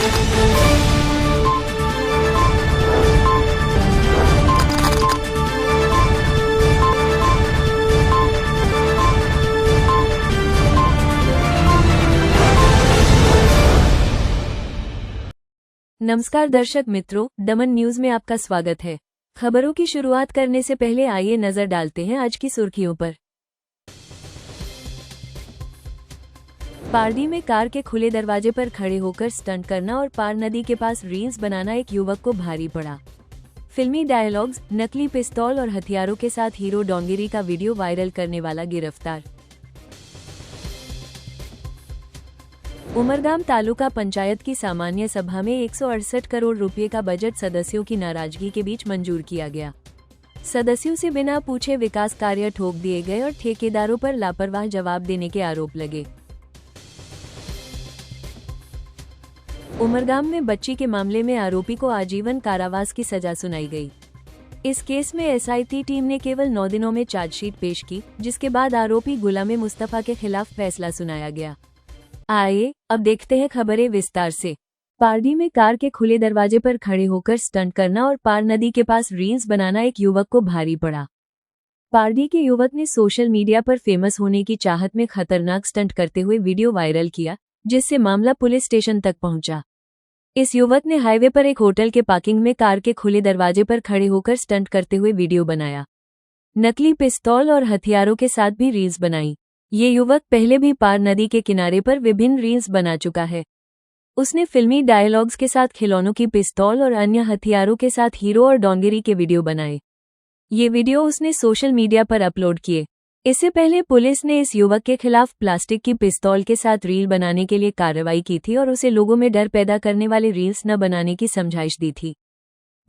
नमस्कार दर्शक मित्रों, दमन न्यूज में आपका स्वागत है। खबरों की शुरुआत करने से पहले आइए नजर डालते हैं आज की सुर्खियों पर। पारडी में कार के खुले दरवाजे पर खड़े होकर स्टंट करना और पार नदी के पास रील्स बनाना एक युवक को भारी पड़ा। फिल्मी डायलॉग्स, नकली पिस्तौल और हथियारों के साथ हीरो डोंगिरी का वीडियो वायरल करने वाला गिरफ्तार। उमरगाम तालुका पंचायत की सामान्य सभा में 168 करोड़ रुपए का बजट सदस्यों की नाराजगी के बीच मंजूर किया गया। सदस्यों से बिना पूछे विकास कार्य ठोक दिए गए और ठेकेदारों पर लापरवाह जवाब देने के आरोप लगे। उमरगाम में बच्ची के मामले में आरोपी को आजीवन कारावास की सजा सुनाई गई। इस केस में एसआईटी टीम ने केवल 9 दिनों में चार्जशीट पेश की, जिसके बाद आरोपी गुलाम मुस्तफा के खिलाफ फैसला सुनाया गया। आइए अब देखते हैं खबरें विस्तार से। पारडी में कार के खुले दरवाजे पर खड़े होकर स्टंट करना और पार नदी के पास रील्स बनाना एक युवक को भारी पड़ा। पारडी के युवक ने सोशल मीडिया पर फेमस होने की चाहत में खतरनाक स्टंट करते हुए वीडियो वायरल किया, जिससे मामला पुलिस स्टेशन तक पहुंचा। इस युवक ने हाईवे पर एक होटल के पार्किंग में कार के खुले दरवाजे पर खड़े होकर स्टंट करते हुए वीडियो बनाया। नकली पिस्तौल और हथियारों के साथ भी रील्स बनाई। ये युवक पहले भी पार नदी के किनारे पर विभिन्न रील्स बना चुका है। उसने फिल्मी डायलॉग्स के साथ खिलौनों की पिस्तौल और अन्य हथियारों के साथ हीरो और डोंगिरी के वीडियो बनाए। ये वीडियो उसने सोशल मीडिया पर अपलोड किए। इससे पहले पुलिस ने इस युवक के खिलाफ प्लास्टिक की पिस्तौल के साथ रील बनाने के लिए कार्रवाई की थी और उसे लोगों में डर पैदा करने वाले रील्स न बनाने की समझाइश दी थी।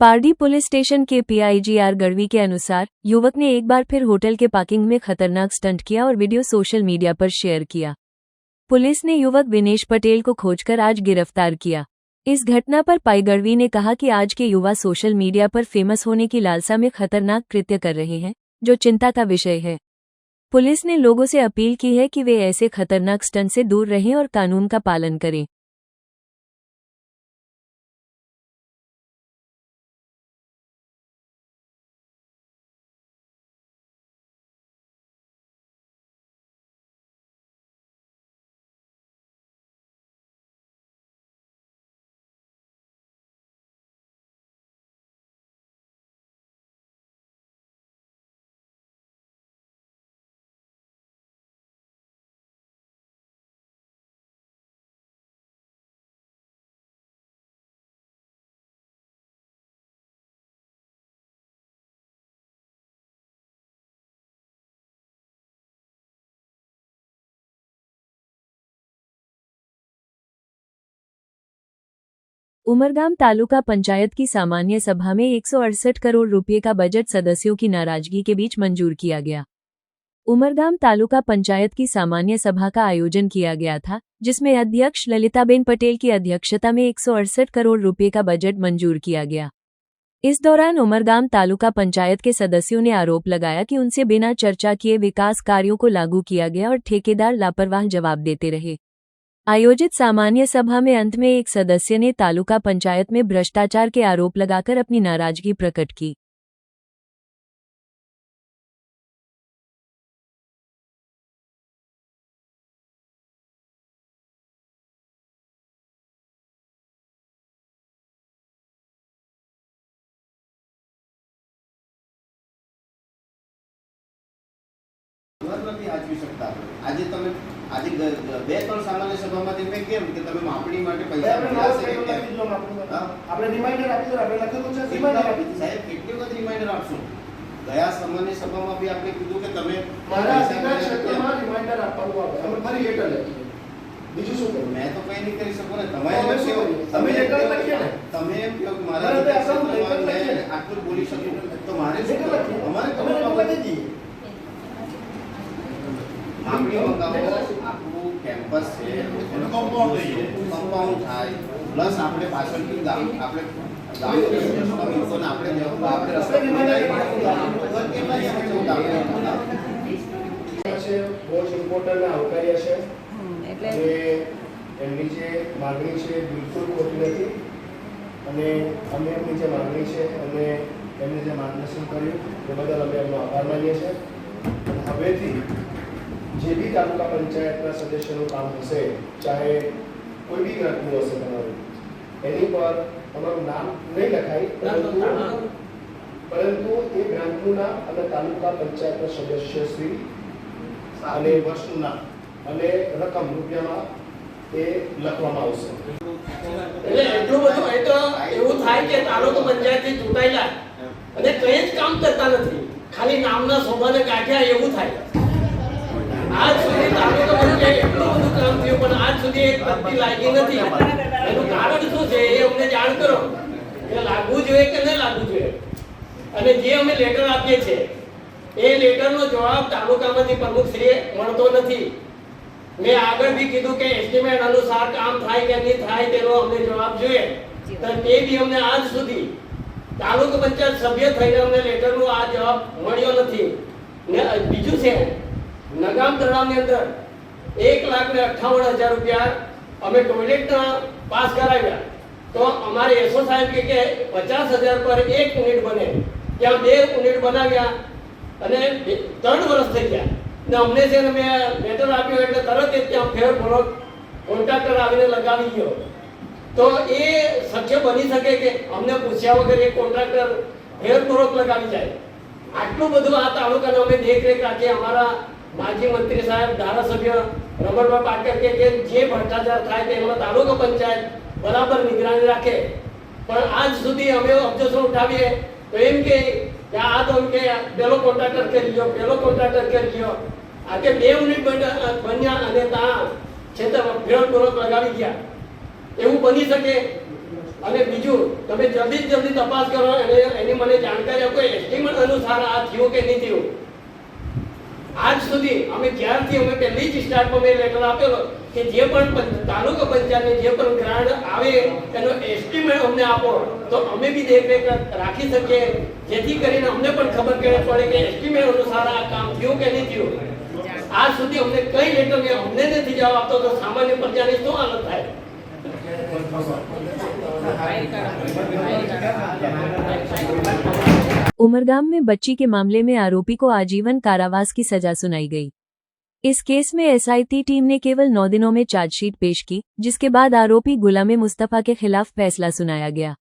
पारडी पुलिस स्टेशन के पीआईजी गढ़वी के अनुसार युवक ने एक बार फिर होटल के पार्किंग में खतरनाक स्टंट किया और वीडियो सोशल मीडिया पर शेयर किया। पुलिस ने युवक विनेश पटेल को खोजकर आज गिरफ्तार किया। इस घटना पर पाई गढ़वी ने कहा कि आज के युवा सोशल मीडिया पर फेमस होने की लालसा में खतरनाक कृत्य कर रहे हैं, जो चिंता का विषय है। पुलिस ने लोगों से अपील की है कि वे ऐसे खतरनाक स्टंट से दूर रहें और कानून का पालन करें। उमरगाम तालुका पंचायत की सामान्य सभा में 168 करोड़ रुपए का बजट सदस्यों की नाराजगी के बीच मंजूर किया गया। उमरगाम तालुका पंचायत की सामान्य सभा का आयोजन किया गया था, जिसमें अध्यक्ष ललिताबेन पटेल की अध्यक्षता में 168 करोड़ रुपए का बजट मंजूर किया गया। इस दौरान उमरगाम तालुका पंचायत के सदस्यों ने आरोप लगाया कि उनसे बिना चर्चा किए विकास कार्यों को लागू किया गया और ठेकेदार लापरवाह जवाब देते रहे। आयोजित सामान्य सभा में अंत में एक सदस्य ने तालुका पंचायत में भ्रष्टाचार के आरोप लगाकर अपनी नाराजगी प्रकट की। આજે તમે આજે 2-3 સામાન્ય સભામાંથી મેં કેમ કે તમે માપણી માટે પૈસા મળ્યા છે કે આપણે રિમાઇન્ડર આપી દો, આપણે લખેલું છે રિમાઇન્ડર આપી દો સાહેબ, કેટલી વખત રિમાઇન્ડર આપશો? ગયા સામાન્ય સભામાં બી આપણે કીધું કે તમે મારા અધિકાર ક્ષેત્રમાં રિમાઇન્ડર આપવાનું આવે, અમે ફરી લેટર લખીએ, બીજું શું કરું? મેં તો કંઈ નહીં કરી શકું ને, તમારે તમે લેટર લખીએ ને, તમે એમ કહો કે મારા અધિકાર ક્ષેત્રમાં મેં આટલું બોલી શકું તો મારે શું કરવું? અમારે કમાવા બધી દઈએ માપણી મંગાવો, આખું કેમ્પસ છે એનો કમ્પાઉન્ડ થાય, પ્લસ આપણે પાછળથી ગામ આપણે ગામ લોકોને આપણે રસ્તો છે બહુ જ ઇમ્પોર્ટન્ટ આવકાર્ય છે એટલે એમની જે માગણી છે બિલકુલ ખોટી નથી અને અમે એમની જે માગણી છે અને એમને જે માર્ગદર્શન કર્યું એ બદલ અમે એમનો આભાર માનીએ છીએ. અને હવેથી જે બી તાલુકા પંચાયતના સદસ્યનું કામ હશે, ચાહે કોઈ બી ગ્રાન્ટનું હશે તમારું, એની પર તમારું નામ નહીં લખાય, પરંતુ એ ગ્રાન્ટનું નામ અને તાલુકા પંચાયતના સદસ્યશ્રી અને વર્ષનું નામ અને રકમ રૂપિયામાં એ લખવામાં આવશે. એટલે એટલું બધું એ તો એવું થાય કે તાલુકા પંચાયતથી ચૂંટાયેલા અને કંઈ જ કામ કરતા નથી, ખાલી નામના શોભાને કાઢ્યા એવું થાય. આજ સુધી તાલુકા પંચાયત એટલું બધું કામ થયું પણ આજ સુધી એક પત્તી લાગી નથી. એનું કારણ શું છે એ અમને જાણ કરો કે લાગવું જોઈએ કે નહીં લાગવું જોઈએ. અને જે અમે લેટર આપીએ છીએ એ લેટરનો જવાબ તાલુકામાંથી પ્રમુખશ્રીએ મળતો નથી. મેં આગળ બી કીધું કે એસ્ટિમેટ અનુસાર કામ થાય કે નહીં થાય તેનો અમને જવાબ જોઈએ, તો તે બી અમને આજ સુધી તાલુકા પંચાયત સભ્ય થઈને અમને લેટરનો આ જવાબ મળ્યો નથી. ને બીજું છે, નગામ તળાવની અંદર 1,58,000 રૂપિયા અમે ટોયલેટના પાસ કરાવ્યા, તો અમારે એસો સાહેબ કે 50,000 પર 1 યુનિટ બને, ત્યાં 2 યુનિટ બનાવ્યા અને 3 વર્ષ થઈ ગયા ને અમને છે ને મેં લેટર આપ્યો એટલે તરત જ ત્યાં ફેરફાર કોન્ટ્રાક્ટર આવીને લગાવી ગયો. તો એ શક્ય બની શકે કે અમને પૂછ્યા વગર એ કોન્ટ્રાક્ટર ફેરફાર લગાવી જાય? આટલું બધું આ તાલુકાને અમે દેખરેખ રાખીએ. અમારા માજી મંત્રી સાહેબ, ધારાસભ્ય રમણભાઈ પાટકર કે જે ભ્રષ્ટાચાર થાય તેમાં તાલુકા પંચાયત બરાબર નિગરાની રાખે, પણ આજ સુધી અમે ઓબ્જેક્શન ઉઠાવીએ તો એમ કે આ તો એમ કે પેલો કોન્ટ્રાક્ટર કરી લ્યો, પેલો કોન્ટ્રાક્ટર કરી લ્યો. આ કે 2 યુનિટ બન્યા અને ત્યાં છેતર ફેરફાર લગાવી ગયા, એવું બની શકે? અને બીજું, તમે જલ્દી તપાસ કરો અને એની મને જાણકારી આપો એસ્ટિમેટ અનુસાર આ થયું કે નહીં થયું. આજ સુધી અમે જ્યારથી અમે પહેલી જ સ્ટાર્ટમાં મેં લેટર આપેલો કે જે પણ તાલુકા પંચાયતને જે પણ ગ્રાન્ટ આવે એનો એસ્ટિમેટ અમને આપો તો અમે બી દેખરેખ રાખી શકીએ, જેથી કરીને અમને પણ ખબર પડે કે એસ્ટિમેટ અનુસાર આ કામ થયું કે નહીં થયું. આજ સુધી અમને કઈ લેટર અમને નથી જવાબ આપતો તો સામાન્ય પ્રજાની શું હાલત થાય? उमरगाम में बच्ची के मामले में आरोपी को आजीवन कारावास की सजा सुनाई गई। इस केस में एसआईटी टीम ने केवल 9 दिनों में चार्जशीट पेश की, जिसके बाद आरोपी गुलाम मुस्तफा के खिलाफ फैसला सुनाया गया।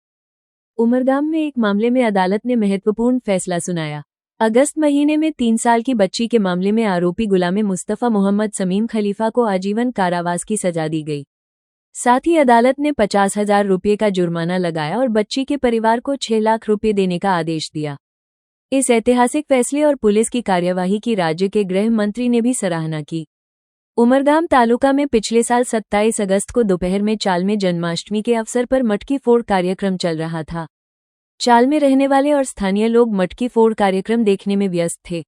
उमरगाम में एक मामले में अदालत ने महत्वपूर्ण फैसला सुनाया। अगस्त महीने में 3 साल की बच्ची के मामले में आरोपी गुलाम मुस्तफा मोहम्मद समीम खलीफा को आजीवन कारावास की सजा दी गई। साथ ही अदालत ने 50,000 रुपये का जुर्माना लगाया और बच्ची के परिवार को 6 लाख रुपये देने का आदेश दिया। इस ऐतिहासिक फैसले और पुलिस की कार्यवाही की राज्य के गृह मंत्री ने भी सराहना की। उमरगाम तालुका में पिछले साल 27 अगस्त को दोपहर में चाल में जन्माष्टमी के अवसर पर मटकी फोड़ कार्यक्रम चल रहा था। चाल में रहने वाले और स्थानीय लोग मटकी फोड़ कार्यक्रम देखने में व्यस्त थे।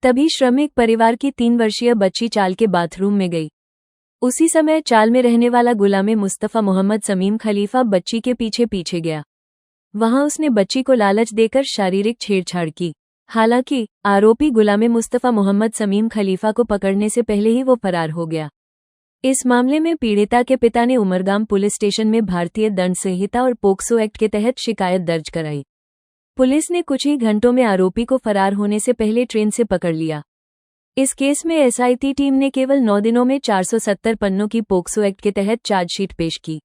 तभी श्रमिक परिवार की 3 वर्षीय बच्ची चाल के बाथरूम में गई। उसी समय चाल में रहने वाला गुलाम मुस्तफा मोहम्मद समीम खलीफा बच्ची के पीछे पीछे गया। वहां उसने बच्ची को लालच देकर शारीरिक छेड़छाड़ की। हालांकि आरोपी गुलाम मुस्तफा मोहम्मद समीम खलीफा को पकड़ने से पहले ही वो फरार हो गया। इस मामले में पीड़िता के पिता ने उमरगाम पुलिस स्टेशन में भारतीय दंड संहिता और पोक्सो एक्ट के तहत शिकायत दर्ज कराई। पुलिस ने कुछ ही घंटों में आरोपी को फरार होने से पहले ट्रेन से पकड़ लिया। इस केस में एसआईटी टीम ने केवल 9 दिनों में 470 पन्नों की पोक्सो एक्ट के तहत चार्जशीट पेश की।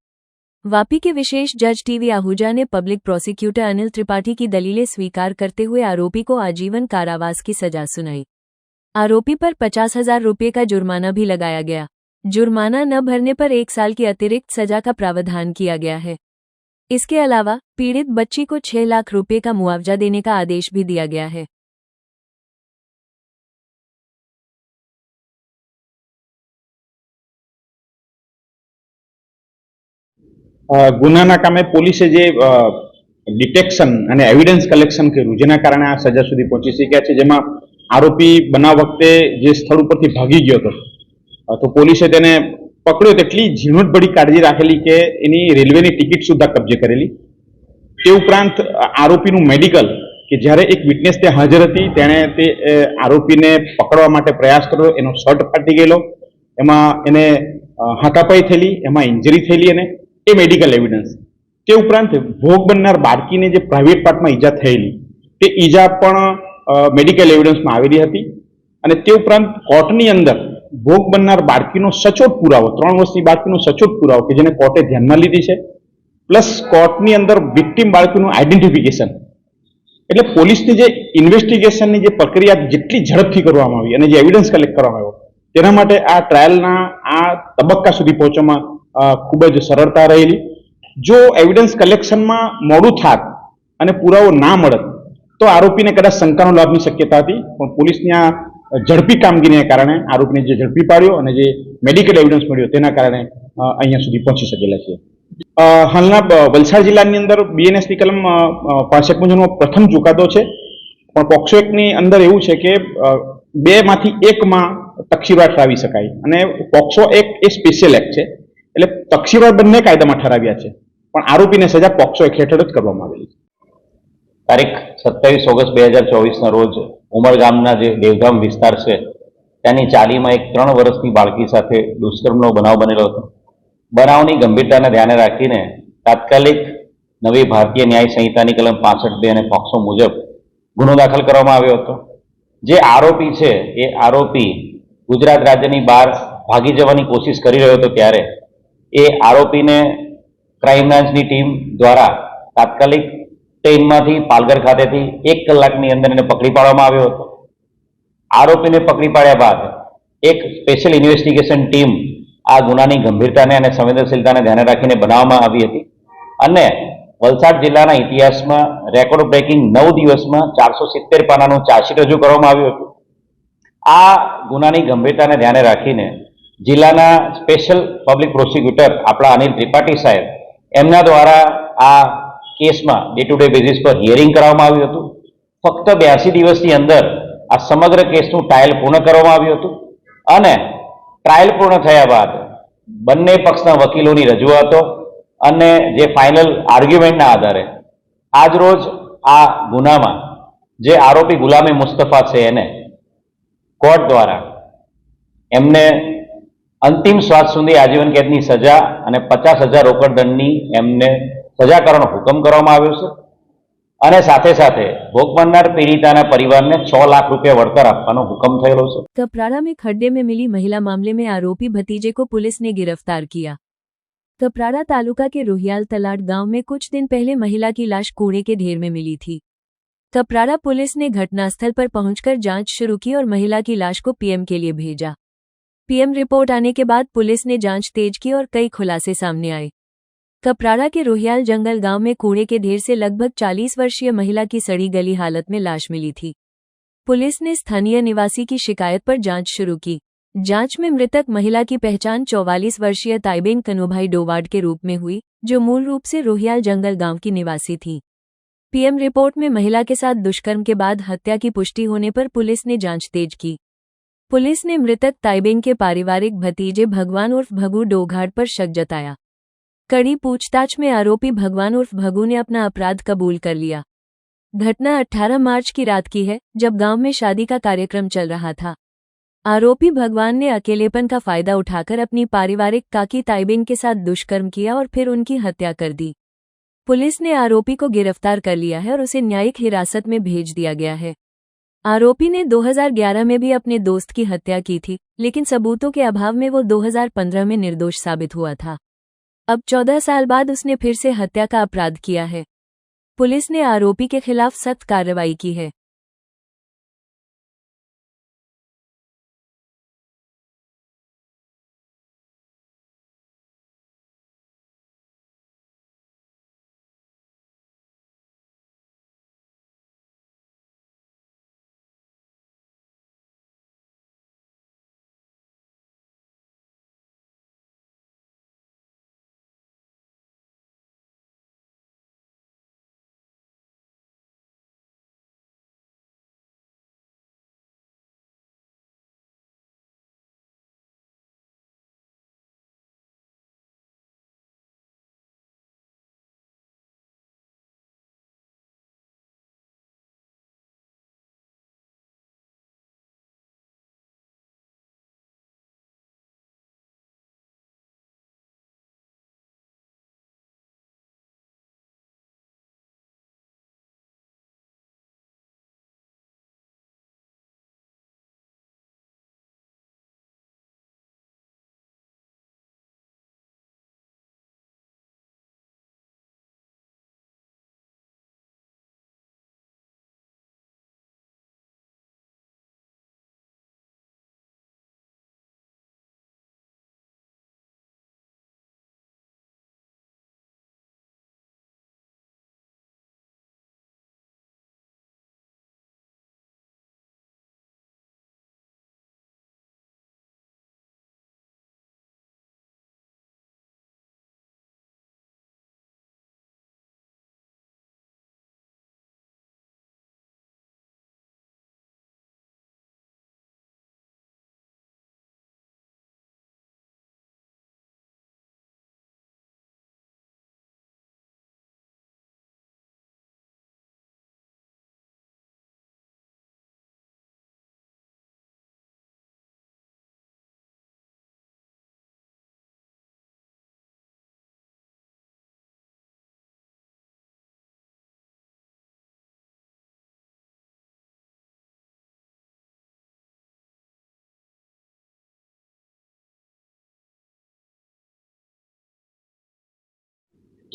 वापी के विशेष जज टीवी आहूजा ने पब्लिक प्रोसिक्यूटर अनिल त्रिपाठी की दलीलें स्वीकार करते हुए आरोपी को आजीवन कारावास की सजा सुनाई। आरोपी पर 50,000 रुपये का जुर्माना भी लगाया गया। जुर्माना न भरने पर 1 साल की अतिरिक्त सजा का प्रावधान किया गया है। इसके अलावा पीड़ित बच्ची को 6 लाख रुपये का मुआवजा देने का आदेश भी दिया गया है। ગુનાના કામે પોલીસે જે ડિટેક્શન અને એવિડન્સ કલેક્શન કર્યું જેના કારણે આ સજા સુધી પહોંચી શક્યા છે, જેમાં આરોપી બનાવ વખતે જે સ્થળ ઉપરથી ભાગી ગયો હતો તો પોલીસે તેને પકડ્યો તેટલી ઝીણવટભરી કાળજી રાખેલી કે એની રેલવેની ટિકિટ સુદ્ધા કબજે કરેલી। તે ઉપરાંત આરોપીનું મેડિકલ કે જ્યારે એક વિટનેસ ત્યાં હાજર હતી તેણે તે આરોપીને પકડવા માટે પ્રયાસ કર્યો, એનો શર્ટ ફાટી ગયેલો, એમાં એને હાથાપાઈ થયેલી, એમાં ઇન્જરી થયેલી અને એ મેડિકલ એવિડન્સ. તે ઉપરાંત ભોગ બનનાર બાળકીને જે પ્રાઇવેટ પાર્ટમાં ઈજા થયેલી તે ઈજા પણ મેડિકલ એવિડન્સમાં આવેલી હતી. અને તે ઉપરાંત કોર્ટની અંદર ભોગ બનનાર બાળકીનો સચોટ પુરાવો, 3 વર્ષની બાળકીનો સચોટ પુરાવો કે જેને કોર્ટે ધ્યાનમાં લીધી છે, પ્લસ કોર્ટની અંદર વિક્ટીમ બાળકીનું આઈડેન્ટિફિકેશન. એટલે પોલીસની જે ઇન્વેસ્ટિગેશનની જે પ્રક્રિયા જેટલી ઝડપથી કરવામાં આવી અને જે એવિડન્સ કલેક્ટ કરવામાં આવ્યો તેના માટે આ ટ્રાયલના આ તબક્કા સુધી પહોંચવામાં ખૂબ જ સરળતા રહેલી. જો એવિડન્સ કલેક્શનમાં મોડું થાત અને પુરાવો ના મળત તો આરોપીને કદાચ શંકાનો લાભની શક્યતા હતી, પણ પોલીસની આ ઝડપી કામગીરીને કારણે આરોપીને જે ઝડપી પાડ્યો અને જે મેડિકલ એવિડન્સ મળ્યો તેના કારણે અહીંયા સુધી પહોંચી શકેલા છીએ. હાલના વલસાડ જિલ્લાની અંદર બીએનએસની કલમ 65 મુજબનો પ્રથમ ચુકાદો છે, પણ પોક્સો એક્ટની અંદર એવું છે કે 2માંથી 1માં તકસીરવાર ઠરાવી શકાય અને પોક્સો એક્ટ એ સ્પેશિયલ એક્ટ છે, એટલે તકસીરવાર બંને કાયદામાં ઠરાવ્યા છે, પણ આરોપીને સજા પોક્સો એક્ટ હેઠળ જ કરવામાં આવેલી છે. તારીખ 27 ઓગસ્ટ 2024ના રોજ ઉમરગામના જે દેવધામ વિસ્તાર છે ત્યાંની ચાલીમાં એક 3 વર્ષની બાળકી સાથે દુષ્કર્મનો બનાવ બનેલો હતો. બનાવની ગંભીરતાને ધ્યાને રાખીને તાત્કાલિક નવી ભારતીય ન્યાય સંહિતાની કલમ 65(2) અને પોક્સો મુજબ ગુનો દાખલ કરવામાં આવ્યો હતો. જે આરોપી છે એ આરોપી ગુજરાત રાજ્યની બહાર ભાગી જવાની કોશિશ કરી રહ્યો હતો ત્યારે એ આરોપીને ક્રાઇમ બ્રાન્ચની ટીમ દ્વારા તાત્કાલિક ટ્રેનમાંથી પાલઘર ખાતેથી 1 કલાકની અંદર એને પકડી પાડવામાં આવ્યો હતો. આરોપીને પકડી પાડ્યા બાદ એક સ્પેશિયલ ઇન્વેસ્ટિગેશન ટીમ આ ગુનાની ગંભીરતાને અને સંવેદનશીલતાને ધ્યાને રાખીને બનાવવામાં આવી હતી અને વલસાડ જિલ્લાના ઇતિહાસમાં રેકોર્ડ બ્રેકિંગ 9 દિવસમાં 470 પાનાનું ચાર્જશીટ રજૂ કરવામાં આવ્યું હતું. આ ગુનાની ગંભીરતાને ધ્યાને રાખીને જિલ્લાના સ્પેશિયલ પબ્લિક પ્રોસિક્યુટર આપણા અનિલ ત્રિપાઠી સાહેબ એમના દ્વારા આ કેસમાં ડે ટુ ડે બેઝિસ પર હિયરિંગ કરવામાં આવ્યું હતું. ફક્ત 82 દિવસની અંદર આ સમગ્ર કેસનું ટ્રાયલ પૂર્ણ કરવામાં આવ્યું હતું અને ટ્રાયલ પૂર્ણ થયા બાદ બંને પક્ષના વકીલોની રજૂઆતો અને જે ફાઇનલ આર્ગ્યુમેન્ટના આધારે આજરોજ આ ગુનામાં જે આરોપી ગુલામે મુસ્તફા છે એને કોર્ટ દ્વારા એમને અંતિમ શ્વાસ સુધી આજીવન કેદની સજા અને 50,000 રોકડ દંડની એમને સજા કરવાનો હુકમ કરવામાં આવ્યો છે અને સાથે સાથે ભોગ બનનાર पीड़िता परिवार ने 6 लाख रुपया वળતર આપવાનો હુકમ થયેલો છે. कपराड़ा में खड्डे में मिली महिला मामले में आरोपी भतीजे को पुलिस ने गिरफ्तार किया. कपराड़ा तालुका के रोहियाल तलाट गांव में कुछ दिन पहले महिला की लाश कूड़े के ढेर में मिली थी. कपराड़ा पुलिस ने घटनास्थल पर पहुंचकर जांच शुरू की और महिला की लाश को पीएम के लिए भेजा. पीएम रिपोर्ट आने के बाद पुलिस ने जांच तेज की और कई खुलासे सामने आए. कपराड़ा के रोहियाल जंगल गांव में कूड़े के ढेर से लगभग 40 वर्षीय महिला की सड़ी गली हालत में लाश मिली थी. पुलिस ने स्थानीय निवासी की शिकायत पर जांच शुरू की. जांच में मृतक महिला की पहचान 44 वर्षीय ताइबेन कनुभाई डोवाड के रूप में हुई, जो मूल रूप से रोहियाल जंगल गांव की निवासी थी. पीएम रिपोर्ट में महिला के साथ दुष्कर्म के बाद हत्या की पुष्टि होने पर पुलिस ने जांच तेज की. पुलिस ने मृतक ताइबेन के पारिवारिक भतीजे भगवान उर्फ भगू डोघाट पर शक जताया. कड़ी पूछताछ में आरोपी भगवान उर्फ भगू ने अपना अपराध कबूल कर लिया. घटना 18 मार्च की रात की है, जब गांव में शादी का कार्यक्रम चल रहा था. आरोपी भगवान ने अकेलेपन का फायदा उठाकर अपनी पारिवारिक काकी ताइबेन के साथ दुष्कर्म किया और फिर उनकी हत्या कर दी. पुलिस ने आरोपी को गिरफ्तार कर लिया है और उसे न्यायिक हिरासत में भेज दिया गया है. आरोपी ने 2011 में भी अपने दोस्त की हत्या की थी, लेकिन सबूतों के अभाव में वो 2015 में निर्दोष साबित हुआ था. अब 14 साल बाद उसने फिर से हत्या का अपराध किया है. पुलिस ने आरोपी के खिलाफ सख्त कार्रवाई की है.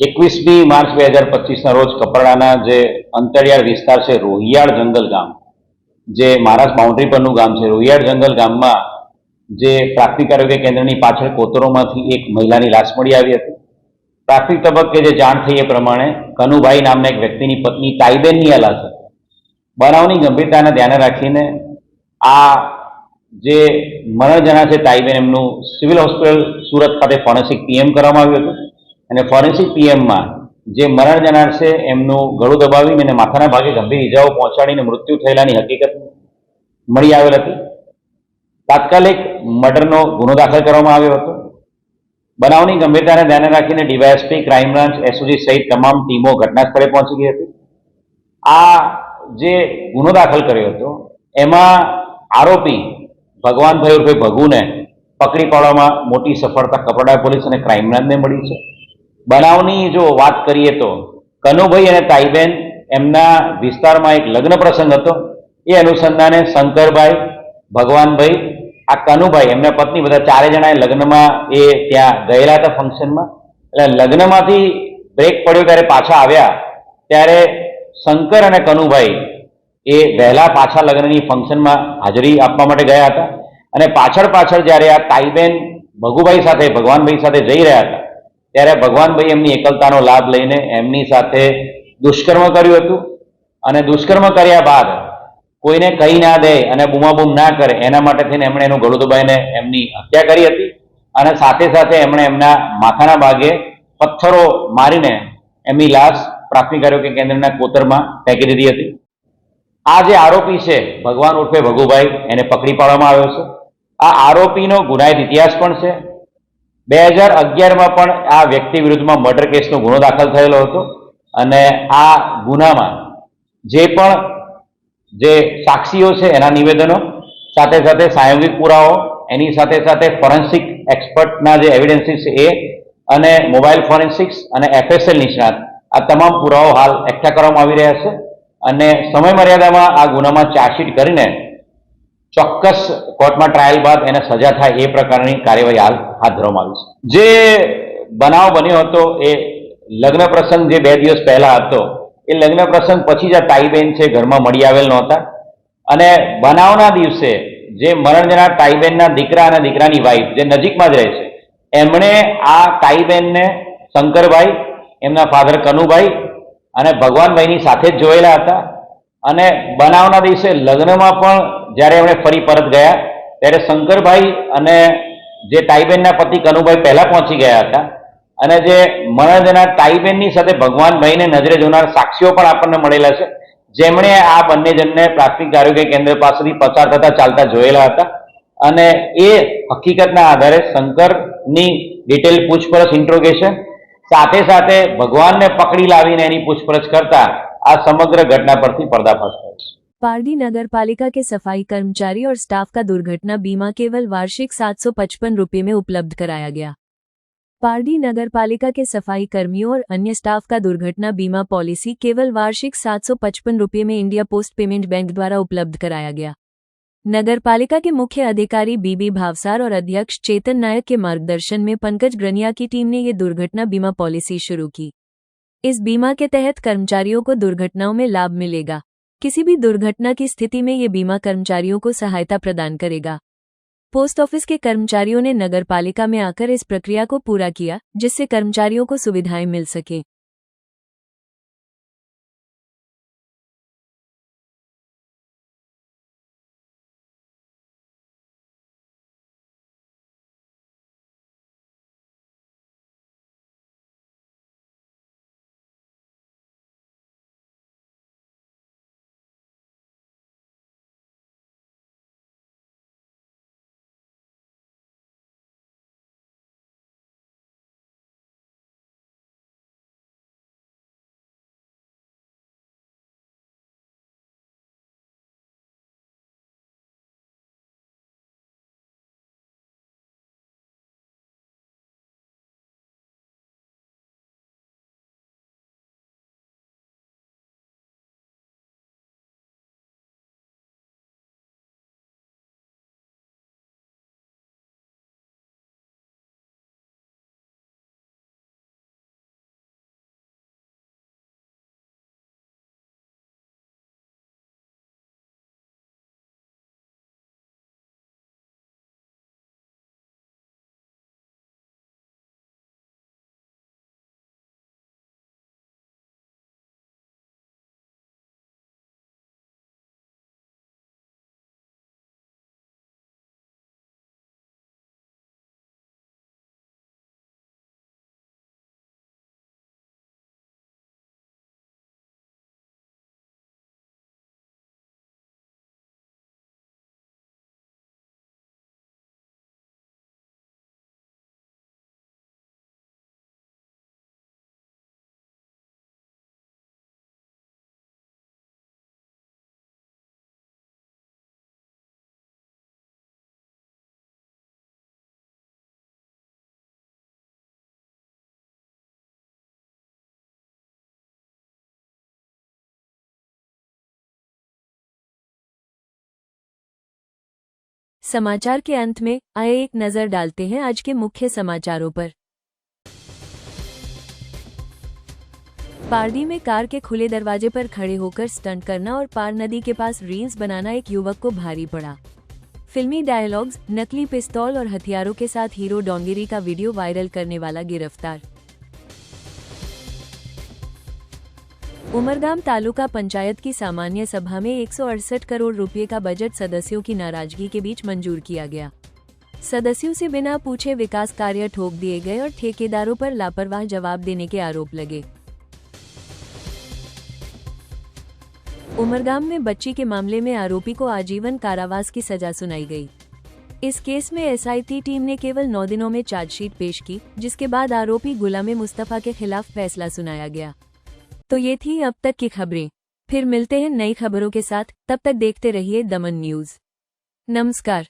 21મી માર્ચ 2025ના રોજ કપરાડાના જે અંતરિયાળ વિસ્તાર છે રોહિયાળ જંગલ ગામ, જે મહારાષ્ટ્ર બાઉન્ડ્રી પરનું ગામ છે, રોહિયાળ જંગલ ગામમાં જે પ્રાથમિક આરોગ્ય કેન્દ્રની પાછળ કોતરોમાંથી એક મહિલાની લાશ મળી આવી હતી. પ્રાથમિક તબક્કે જે જાણ થઈ એ પ્રમાણે કનુભાઈ નામના એક વ્યક્તિની પત્ની તાઈબેનની આ લાશ હતી. બનાવની ગંભીરતાને ધ્યાને રાખીને આ જે મરણ જણા છે તાઈબેન, એમનું સિવિલ હોસ્પિટલ સુરત ખાતે ફોરેન્સિક પીએમ કરવામાં આવ્યું હતું અને ફોરેન્સિક પીએમમાં જે મરણ જનાર છે એમનું ગળું દબાવી અને માથાના ભાગે ગંભીર ઇજાઓ પહોંચાડીને મૃત્યુ થયેલાની હકીકત મળી આવેલ હતી. તાત્કાલિક મર્ડરનો ગુનો દાખલ કરવામાં આવ્યો હતો. બનાવની ગંભીરતાને ધ્યાને રાખીને ડીવાયએસપી, ક્રાઇમ બ્રાન્ચ, એસઓજી સહિત તમામ ટીમો ઘટના સ્થળે પહોંચી ગઈ હતી. આ જે ગુનો દાખલ કર્યો હતો એમાં આરોપી ભગવાનભાઈ ઉર્ફે ભગુને પકડી પાડવામાં મોટી સફળતા કપરાડા પોલીસ અને ક્રાઇમ બ્રાન્ચને મળી છે. બનાવની જો વાત કરીએ તો કનુભાઈ અને તાઈબેન એમના વિસ્તારમાં એક લગ્ન પ્રસંગ હતો. એ અનુસંધાને શંકરભાઈ, ભગવાનભાઈ, આ કનુભાઈ, એમના પત્ની, બધા ચારે જણાએ લગ્નમાં એ ત્યાં ગયેલા હતા ફંક્શનમાં. એટલે લગ્નમાંથી બ્રેક પડ્યો ત્યારે પાછા આવ્યા ત્યારે શંકર અને કનુભાઈ એ વહેલા પાછા લગ્નની ફંક્શનમાં હાજરી આપવા માટે ગયા હતા અને પાછળ જ્યારે આ તાઈબેન ભગુભાઈ સાથે, ભગવાનભાઈ સાથે જઈ રહ્યા હતા ત્યારે ભગવાનભાઈ એમની એકલતાનો લાભ લઈને એમની સાથે દુષ્કર્મ કર્યું હતું અને દુષ્કર્મ કર્યા બાદ કોઈને કહી ના દે અને બૂમાબૂમ ના કરે એના માટે થઈને એમણે એનું ગળું દબાઈને એમની હત્યા કરી હતી અને સાથે સાથે એમણે એમના માથાના ભાગે પથ્થરો મારીને એમની લાશ પ્રાથમિક આરોગ્ય કેન્દ્રના કોતરમાં ફેંકી દીધી હતી. આ જે આરોપી છે ભગવાન ઉર્ફે ભગુભાઈ, એને પકડી પાડવામાં આવ્યો છે. આ આરોપીનો ગુનાહિત ઇતિહાસ પણ છે. 2011માં પણ આ વ્યક્તિ વિરુદ્ધમાં મર્ડર કેસનો ગુનો દાખલ થયેલો હતો અને આ ગુનામાં જે સાક્ષીઓ છે એના નિવેદનો, સાથે સાથે સાયોગિક પુરાવો, એની સાથે સાથે ફોરેન્સિક એક્સપર્ટના જે એવિડન્સીસ છે એ અને મોબાઈલ ફોરેન્સિક્સ અને એફએસએલ નિષ્ણાત, આ તમામ પુરાવો હાલ એકઠા કરવામાં આવી રહ્યા છે અને સમય મર્યાદામાં આ ગુનામાં ચાર્જશીટ કરીને ચોક્કસ કોર્ટમાં ટ્રાયલ બાદ એને સજા થાય એ પ્રકારની કાર્યવાહી હાલ હાથ ધરવામાં આવી છે. જે બનાવ બન્યો હતો એ લગ્ન પ્રસંગ જે 2 દિવસ પહેલા હતો, એ લગ્ન પ્રસંગ પછી જ આ તાઈબેન છે ઘરમાં મળી આવેલ નહોતા અને બનાવના દિવસે જે મરણ જનાર તાઈબેનના દીકરા અને દીકરાની વાઈફ જે નજીકમાં જ રહે છે, એમણે આ તાઈબેનને શંકરભાઈ, એમના ફાધર કનુભાઈ અને ભગવાનભાઈની સાથે જ જોયેલા હતા અને બનાવના દિવસે લગ્નમાં પણ જ્યારે એમણે ફરી પરત ગયા ત્યારે શંકરભાઈ અને જે તાઈબેનના પતિ કનુભાઈ પહેલા પહોંચી ગયા હતા અને જે મરણ જનાર તાઈબેનની સાથે ભગવાનભાઈને નજરે જોનાર સાક્ષીઓ પણ આપણને મળેલા છે, જેમણે આ બંને જણને પ્રાથમિક આરોગ્ય કેન્દ્ર પાસેથી પસાર થતા ચાલતા જોયેલા હતા અને એ હકીકતના આધારે શંકરની ડિટેલ પૂછપરછ, ઇન્ટ્રોગેશન, સાથે સાથે ભગવાનને પકડી લાવીને એની પૂછપરછ કરતા આ समग्र घटना पर पर्दाफाश हुआ है। पारडी नगर पालिका के सफाई कर्मचारी और स्टाफ का दुर्घटना बीमा केवल वार्षिक 755 रुपये में उपलब्ध कराया गया। पारडी नगर पालिका के सफाई कर्मियों और अन्य स्टाफ का दुर्घटना बीमा पॉलिसी केवल वार्षिक 755 रुपये में इंडिया पोस्ट पेमेंट बैंक द्वारा उपलब्ध कराया गया। नगर पालिका के मुख्य अधिकारी बीबी भावसार और अध्यक्ष चेतन नायक के मार्गदर्शन में पंकज ग्रनिया की टीम ने ये दुर्घटना बीमा पॉलिसी शुरू की। इस बीमा के तहत कर्मचारियों को दुर्घटनाओं में लाभ मिलेगा। किसी भी दुर्घटना की स्थिति में ये बीमा कर्मचारियों को सहायता प्रदान करेगा। पोस्ट ऑफिस के कर्मचारियों ने नगर पालिका में आकर इस प्रक्रिया को पूरा किया, जिससे कर्मचारियों को सुविधाएं मिल सके। समाचार के अंत में आइए एक नजर डालते हैं आज के मुख्य समाचारों पर। पारडी में कार के खुले दरवाजे पर खड़े होकर स्टंट करना और पार नदी के पास रील्स बनाना एक युवक को भारी पड़ा। फिल्मी डायलॉग्स, नकली पिस्तौल और हथियारों के साथ हीरो डोंगिरी का वीडियो वायरल करने वाला गिरफ्तार। उमरगाम तालुका पंचायत की सामान्य सभा में 168 करोड़ रुपए का बजट सदस्यों की नाराजगी के बीच मंजूर किया गया। सदस्यों से बिना पूछे विकास कार्य ठोक दिए गए और ठेकेदारों पर लापरवाह जवाब देने के आरोप लगे। उमरगाम में बच्ची के मामले में आरोपी को आजीवन कारावास की सजा सुनाई गई। इस केस में एसआईटी टीम ने केवल 9 दिनों में चार्जशीट पेश की, जिसके बाद आरोपी गुलाम मुस्तफा के खिलाफ फैसला सुनाया गया। तो ये थी अब तक की खबरें। फिर मिलते हैं नई खबरों के साथ, तब तक देखते रहिए दमन न्यूज। नमस्कार।